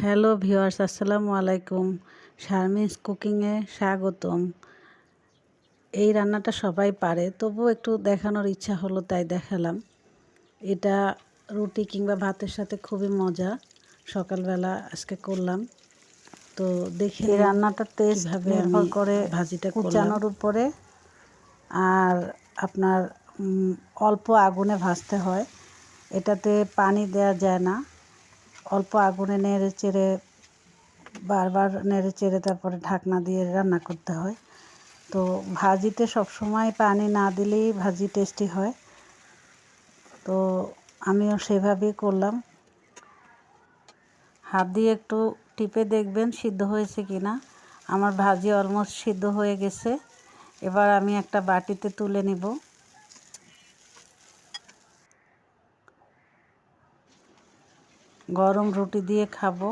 Hello viewers, আসসালামু আলাইকুম। শারমিনস কুকিংয়ে স্বাগতম। এই রান্নাটা সবাই পারে, তবুও একটু দেখানোর ইচ্ছা হলো তাই দেখালাম। এটা রুটি কিংবা ভাতের সাথে খুবই মজা। সকালবেলা আজকে করলাম। তো দেখে এই রান্নাটার টেস্ট নির্ভর করে ভাজিটা কুচানোর উপরে আর আপনার অল্প আগুনে ভাজতে হয়। এটাতে পানি দেওয়া যায় না, অল্প আগুনে নেড়ে চেড়ে বারবার নেড়ে চেড়ে তারপরে ঢাকনা দিয়ে রান্না করতে হয়। তো ভাজিতে সবসময় পানি না দিলেই ভাজি টেস্টি হয়। তো আমিও সেভাবেই করলাম। হাত দিয়ে একটু টিপে দেখবেন সিদ্ধ হয়েছে কিনা। আমার ভাজি অলমোস্ট সিদ্ধ হয়ে গেছে। এবার আমি একটা বাটিতে তুলে নিব। গরম রুটি দিয়ে খাবো।